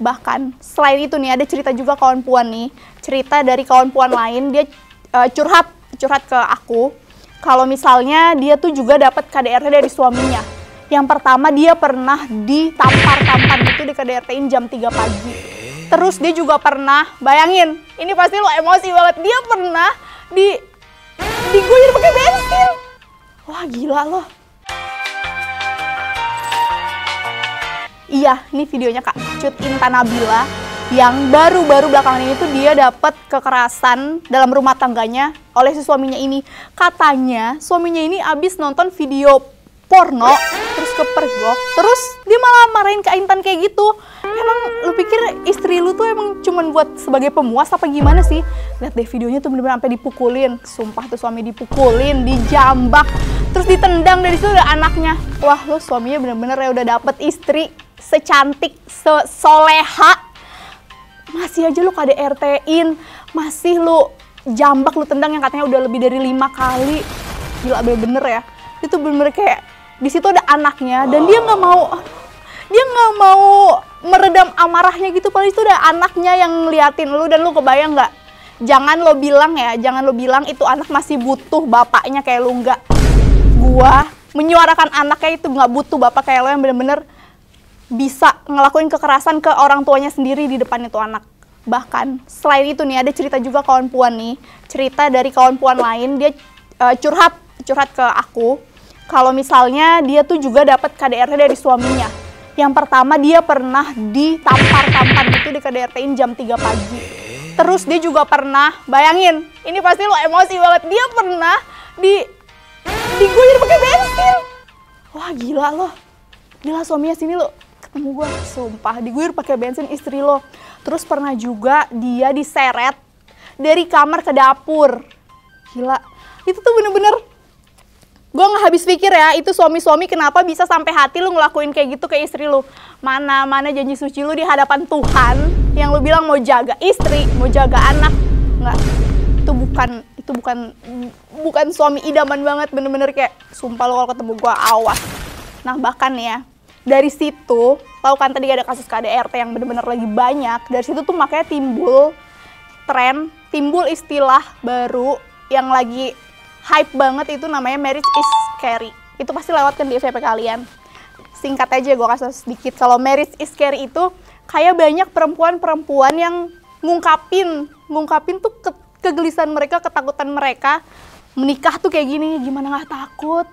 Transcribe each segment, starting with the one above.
Bahkan selain itu nih ada cerita juga kawan puan nih, cerita dari kawan puan lain, dia curhat ke aku kalau misalnya dia tuh juga dapat KDRT dari suaminya. Yang pertama dia pernah ditampar-tampar gitu di KDRT-in jam 3 pagi. Terus dia juga pernah, bayangin, ini pasti lo emosi banget, dia pernah diguyur pakai bensin. Wah gila loh. Iya, ini videonya Kak Cut Intan Nabila yang baru-baru belakangan ini tuh dia dapat kekerasan dalam rumah tangganya oleh si suaminya ini. Katanya suaminya ini abis nonton video porno terus kepergok, terus dia malah marahin Kak Intan kayak gitu. Emang lu pikir istri lu tuh emang cuman buat sebagai pemuas apa gimana sih? Lihat deh videonya tuh bener-bener sampai dipukulin. Sumpah tuh suami dipukulin, dijambak, terus ditendang, dari situ ada anaknya. Wah lu suaminya bener-bener ya udah dapet istri secantik, soleha, masih aja lu KDRT-in, masih lu jambak, lu tendang yang katanya udah lebih dari 5 kali. Gila bener-bener ya. Itu bener-bener kayak di situ ada anaknya dan dia nggak mau meredam amarahnya gitu. Padahal itu ada anaknya yang ngeliatin lu, dan lu kebayang nggak? Jangan lo bilang itu anak masih butuh bapaknya kayak lu, nggak. Gua menyuarakan anaknya itu nggak butuh bapak kayak lo yang bener-bener bisa ngelakuin kekerasan ke orang tuanya sendiri di depan itu anak. Bahkan selain itu nih ada cerita juga kawan puan nih, cerita dari kawan puan lain, dia curhat ke aku kalau misalnya dia tuh juga dapat KDRT dari suaminya. Yang pertama dia pernah ditampar-tampar gitu di KDRT-in jam 3 pagi. Terus dia juga pernah, bayangin, ini pasti lo emosi banget, dia pernah diguyur pakai bensin. Wah gila loh. Gila suaminya sini lo ketemu gue, sumpah diguyur pakai bensin istri lo. Terus pernah juga dia diseret dari kamar ke dapur. Gila, itu tuh bener-bener gue nggak habis pikir ya, itu suami-suami kenapa bisa sampai hati lu ngelakuin kayak gitu ke istri lu. Mana janji suci lu di hadapan Tuhan yang lu bilang mau jaga istri, mau jaga anak. Nggak, itu bukan suami idaman banget, bener-bener kayak sumpah lu kalau ketemu gue awas. Nah bahkan ya, dari situ, tahu kan tadi ada kasus KDRT yang bener-bener lagi banyak. Dari situ tuh makanya timbul tren, timbul istilah baru yang lagi hype banget, itu namanya marriage is scary. Itu pasti lewat kan di FYP kalian. Singkat aja gue kasih sedikit, kalau marriage is scary itu kayak banyak perempuan-perempuan yang ngungkapin tuh kegelisahan mereka, ketakutan mereka. Menikah tuh kayak gini, gimana nggak takut?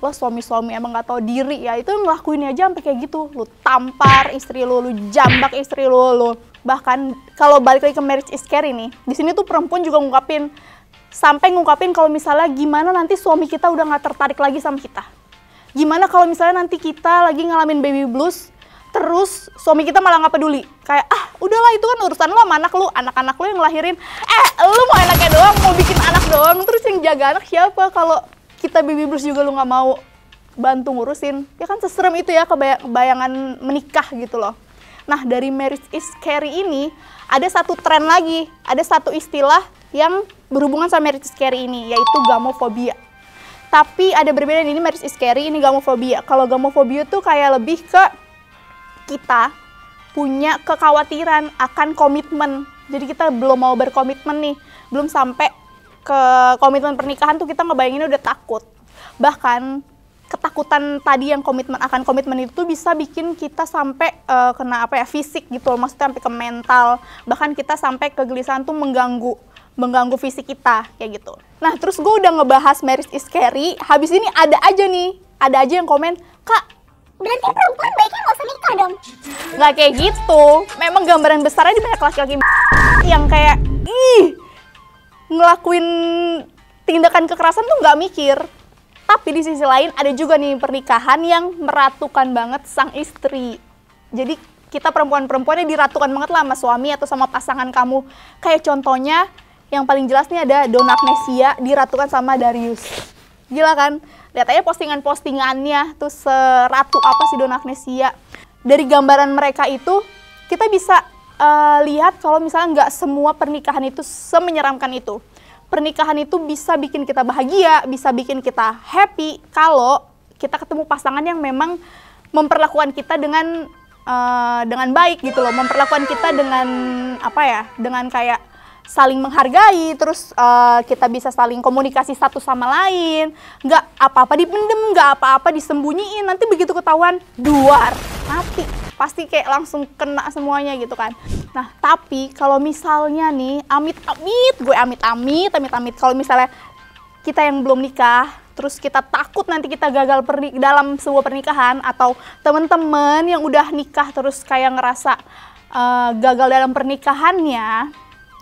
Lo suami-suami emang gak tahu diri ya, itu ngelakuin aja sampai kayak gitu. Lu tampar istri lu jambak istri lu. Bahkan kalau balik lagi ke marriage is scary nih, di sini tuh perempuan juga ngungkapin kalau misalnya gimana nanti suami kita udah gak tertarik lagi sama kita. Gimana kalau misalnya nanti kita lagi ngalamin baby blues, terus suami kita malah gak peduli. Kayak udahlah itu kan urusan lo sama anak-anak lu yang ngelahirin. Lu mau enaknya doang, mau bikin anak doang, terus yang jaga anak siapa kalau kita baby blues juga lu nggak mau bantu ngurusin? Ya kan seserem itu ya kebayangan menikah gitu loh. Nah dari marriage is scary ini ada satu tren lagi, ada satu istilah yang berhubungan sama marriage is scary ini, yaitu gamofobia. Tapi ada berbeda, ini marriage is scary, ini gamofobia. Kalau gamofobia tuh kayak lebih ke kita punya kekhawatiran akan komitmen. Jadi kita belum mau berkomitmen nih, belum sampai ke komitmen pernikahan tuh kita ngebayanginnya udah takut. Bahkan ketakutan tadi yang akan komitmen itu bisa bikin kita sampai kena fisik gitu, maksudnya sampai ke mental. Bahkan kita sampai kegelisahan tuh mengganggu fisik kita kayak gitu. Nah terus gue udah ngebahas marriage is scary, habis ini ada aja yang komen, "Kak, berarti perempuan baiknya nggak usah nikah dong?" Nggak kayak gitu, memang gambaran besarnya di banyak laki-laki yang kayak ngelakuin tindakan kekerasan tuh nggak mikir. Tapi di sisi lain ada juga nih pernikahan yang meratukan banget sang istri. Jadi kita perempuan-perempuannya diratukan banget lah sama suami atau sama pasangan kamu. Kayak contohnya yang paling jelas nih ada Donna Agnesia diratukan sama Darius. Gila kan? Lihat aja postingan-postingannya tuh seratu apa sih Donna Agnesia. Dari gambaran mereka itu kita bisa lihat kalau misalnya nggak semua pernikahan itu semenyeramkan itu. Pernikahan itu bisa bikin kita bahagia, bisa bikin kita happy kalau kita ketemu pasangan yang memang memperlakukan kita dengan dengan baik gitu loh, memperlakukan kita dengan apa ya, dengan kayak saling menghargai, terus kita bisa saling komunikasi satu sama lain, nggak apa-apa dipendem, nggak apa-apa disembunyiin, nanti begitu ketahuan duar, mati, pasti kayak langsung kena semuanya gitu kan. Nah tapi kalau misalnya nih amit-amit, gue amit-amit kalau misalnya kita yang belum nikah, terus kita takut nanti kita gagal dalam sebuah pernikahan, atau temen-temen yang udah nikah terus kayak ngerasa gagal dalam pernikahannya,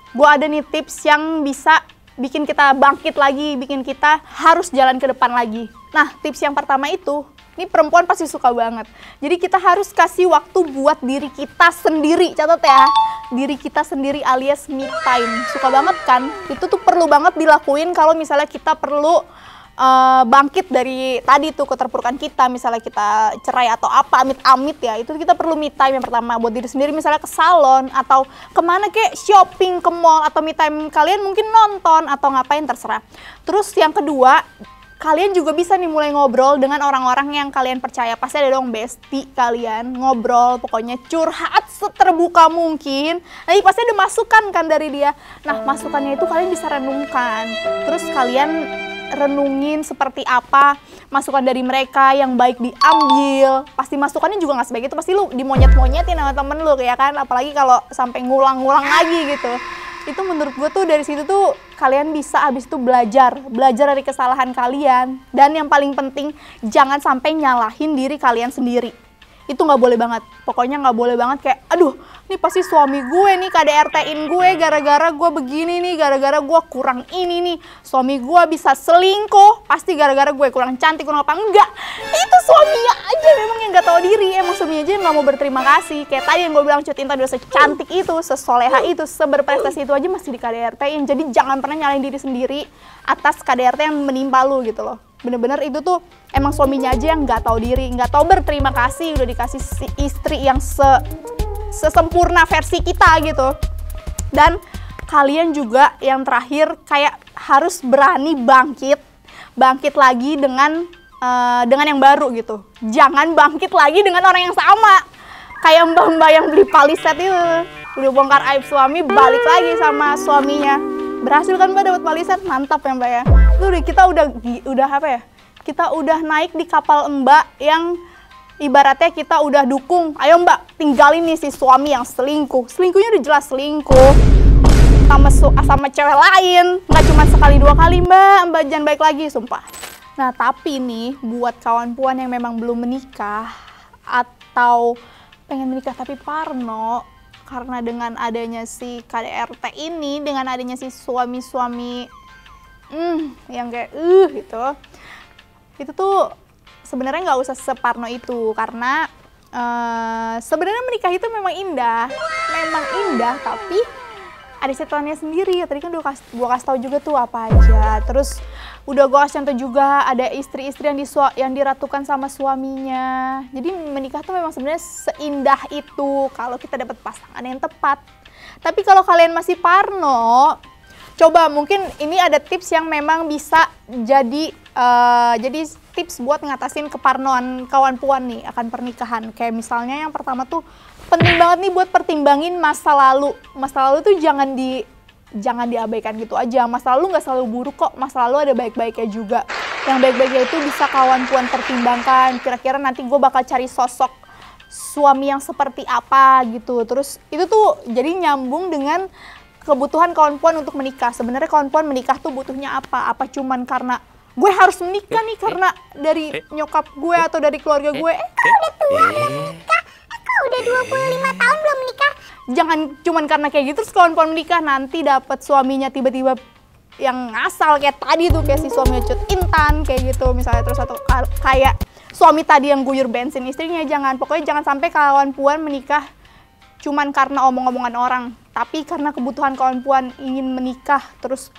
gue ada nih tips yang bisa bikin kita bangkit lagi, bikin kita harus jalan ke depan lagi. Nah, tips yang pertama itu, ini perempuan pasti suka banget. Jadi kita harus kasih waktu buat diri kita sendiri, catat ya. Diri kita sendiri alias me time. Suka banget kan? Itu tuh perlu banget dilakuin kalau misalnya kita perlu bangkit dari tadi tuh keterpurukan kita, misalnya kita cerai atau apa, amit-amit ya, itu kita perlu me time yang pertama buat diri sendiri, misalnya ke salon atau kemana kayak shopping, ke mall, atau me time kalian mungkin nonton atau ngapain terserah. Terus yang kedua, kalian juga bisa nih mulai ngobrol dengan orang-orang yang kalian percaya. Pasti ada dong bestie kalian, ngobrol, pokoknya curhat seterbuka mungkin. Nanti pasti ada masukan kan dari dia. Nah masukannya itu kalian bisa renungkan, terus kalian renungin seperti apa masukan dari mereka, yang baik diambil. Pasti masukannya juga nggak sebaik itu, pasti lu dimonyet-monyetin sama temen lu ya kan, apalagi kalau sampai ngulang-ngulang lagi gitu. Itu menurut gue tuh dari situ tuh kalian bisa abis itu belajar dari kesalahan kalian. Dan yang paling penting, jangan sampai nyalahin diri kalian sendiri. Itu nggak boleh banget, pokoknya nggak boleh banget kayak aduh ini pasti suami gue nih KDRT-in gue gara-gara gue begini nih, gara-gara gue kurang ini nih, suami gue bisa selingkuh pasti gara-gara gue kurang cantik, kurang apa. Enggak, itu suaminya aja memang yang nggak tahu diri, emang suaminya aja yang nggak mau berterima kasih. Kayak tadi yang gue bilang, Cut Intan udah secantik itu, sesoleha itu, seberprestasi itu aja masih di KDRT-in. Jadi jangan pernah nyalain diri sendiri atas KDRT yang menimpa lu gitu loh. Bener-bener itu tuh emang suaminya aja yang nggak tahu diri, nggak tahu berterima kasih udah dikasih si istri yang sesempurna versi kita gitu. Dan kalian juga yang terakhir kayak harus berani bangkit lagi dengan yang baru gitu. Jangan bangkit lagi dengan orang yang sama. Kayak mbak-mbak yang beli paliset itu, udah bongkar aib suami, balik lagi sama suaminya. Berhasil kan mbak dapat paliset, mantap ya mbak ya. Itu kita udah apa ya? Kita udah naik di kapal mbak yang ibaratnya kita udah dukung. Ayo mbak, tinggalin nih si suami yang selingkuh. Selingkuhnya udah jelas selingkuh sama cewek lain. Nggak cuma sekali dua kali mbak jangan baik lagi, sumpah. Nah tapi nih buat kawan puan yang memang belum menikah atau pengen menikah tapi parno, karena dengan adanya si KDRT ini, dengan adanya si suami-suami yang kayak itu tuh sebenarnya nggak usah separno itu, karena sebenarnya menikah itu memang indah, tapi ada setannya sendiri. Tadi kan gua kasih tahu juga tuh apa aja. Terus udah gue kasih contoh juga ada istri-istri yang diratukan sama suaminya. Jadi menikah tuh memang sebenarnya seindah itu kalau kita dapat pasangan yang tepat. Tapi kalau kalian masih parno, coba mungkin ini ada tips yang memang bisa jadi tips buat ngatasin keparnoan kawan puan nih akan pernikahan. Kayak misalnya yang pertama tuh penting banget nih buat pertimbangin masa lalu. Masa lalu tuh jangan diabaikan gitu aja. Masa lalu nggak selalu buruk kok, masa lalu ada baik-baiknya juga. Yang baik-baiknya itu bisa kawan puan pertimbangkan, kira-kira nanti gue bakal cari sosok suami yang seperti apa gitu. Terus itu tuh jadi nyambung dengan kebutuhan kawan puan untuk menikah. Sebenarnya kawan puan menikah tuh butuhnya apa? Apa cuman karena gue harus menikah nih karena dari nyokap gue atau dari keluarga gue? Udah tua belum menikah, udah 25 tahun belum menikah. Jangan cuman karena kayak gitu terus kawan-kawan menikah nanti dapat suaminya tiba-tiba yang ngasal kayak tadi tuh, kayak si suaminya Cut Intan kayak gitu misalnya, terus atau kayak suami tadi yang guyur bensin istrinya. Pokoknya jangan sampai kawan puan menikah cuman karena omong-omongan orang, tapi karena kebutuhan kawan puan ingin menikah. Terus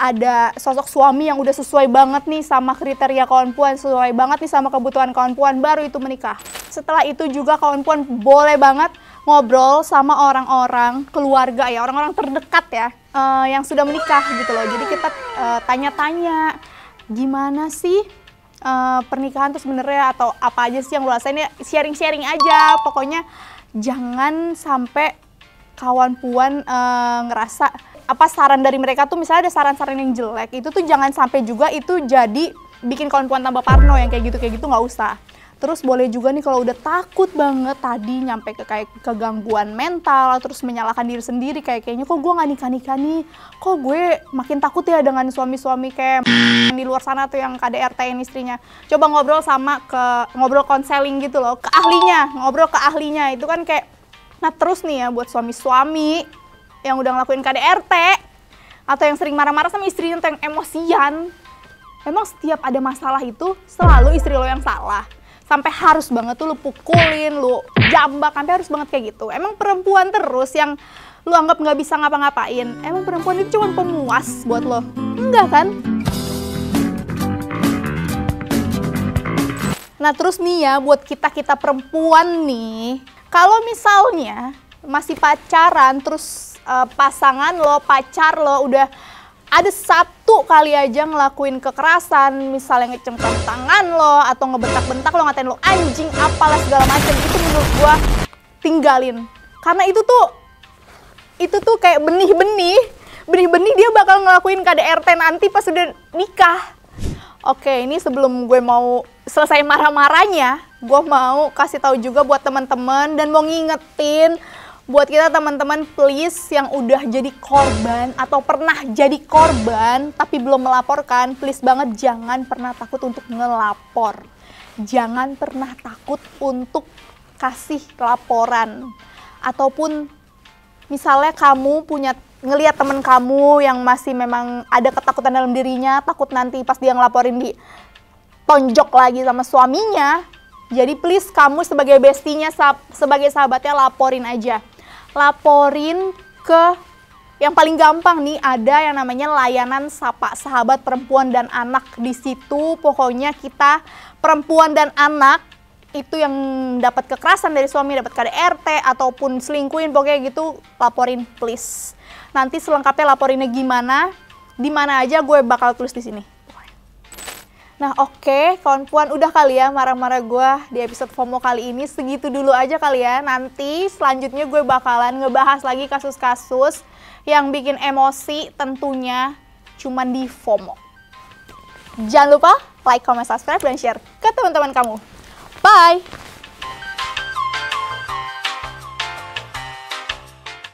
ada sosok suami yang udah sesuai banget nih sama kriteria kawan puan, sesuai banget nih sama kebutuhan kawan puan, baru itu menikah. Setelah itu juga kawan puan boleh banget ngobrol sama orang-orang keluarga ya, orang-orang terdekat ya, yang sudah menikah gitu loh. Jadi kita tanya-tanya gimana sih pernikahan tuh sebenarnya atau apa aja sih yang lu rasain, ya sharing-sharing aja. Pokoknya jangan sampai kawan puan ngerasa apa saran dari mereka tuh, misalnya ada saran-saran yang jelek, itu tuh jangan sampai juga itu jadi bikin kawan puan tambah parno yang kayak gitu nggak usah. Terus boleh juga nih kalau udah takut banget tadi nyampe ke kayak kegangguan mental, terus menyalahkan diri sendiri, kayaknya kok gue nggak nikah nih, kok gue makin takut ya dengan suami-suami kayak di luar sana tuh yang KDRT-in istrinya. Coba ngobrol konseling gitu loh, ngobrol ke ahlinya itu kan kayak. Nah terus nih ya buat suami-suami yang udah ngelakuin KDRT atau yang sering marah-marah sama istrinya atau yang emosian, emang setiap ada masalah itu selalu istri lo yang salah? Sampai harus banget tuh lu pukulin, lu jambak, sampai harus banget kayak gitu? Emang perempuan terus yang lu anggap nggak bisa ngapa-ngapain? Emang perempuan itu cuma pemuas buat lo? Enggak kan? Nah terus nih ya buat kita perempuan nih, kalau misalnya masih pacaran terus pasangan lo, pacar lo udah ada satu kali aja ngelakuin kekerasan, misalnya ngecengkram tangan lo atau ngebentak-bentak lo, ngatain lo anjing, apalah segala macam, itu menurut gua tinggalin. Karena itu tuh kayak benih-benih dia bakal ngelakuin KDRT nanti pas udah nikah. Oke, ini sebelum gue mau selesai marah-marahnya, gue mau kasih tahu juga buat teman-teman dan mau ngingetin buat kita teman-teman, please yang udah jadi korban atau pernah jadi korban tapi belum melaporkan, please banget jangan pernah takut untuk ngelapor. Jangan pernah takut untuk kasih laporan. Ataupun misalnya kamu ngelihat temen kamu yang masih memang ada ketakutan dalam dirinya, takut nanti pas dia ngelaporin ditonjok lagi sama suaminya. Jadi please kamu sebagai bestinya, sebagai sahabatnya, laporin aja. Laporin ke yang paling gampang nih, ada yang namanya layanan Sapa Sahabat Perempuan dan Anak. Di situ pokoknya kita perempuan dan anak itu yang dapat kekerasan dari suami, dapat KDRT ataupun selingkuhin, pokoknya gitu, laporin please. Nanti selengkapnya laporinnya gimana, di mana aja gue bakal tulis di sini. Nah oke, kawan puan, udah kali ya marah-marah gue di episode FOMO kali ini. Segitu dulu aja kali ya. Nanti selanjutnya gue bakalan ngebahas lagi kasus-kasus yang bikin emosi, tentunya cuman di FOMO. Jangan lupa like, comment, subscribe, dan share ke teman-teman kamu. Bye!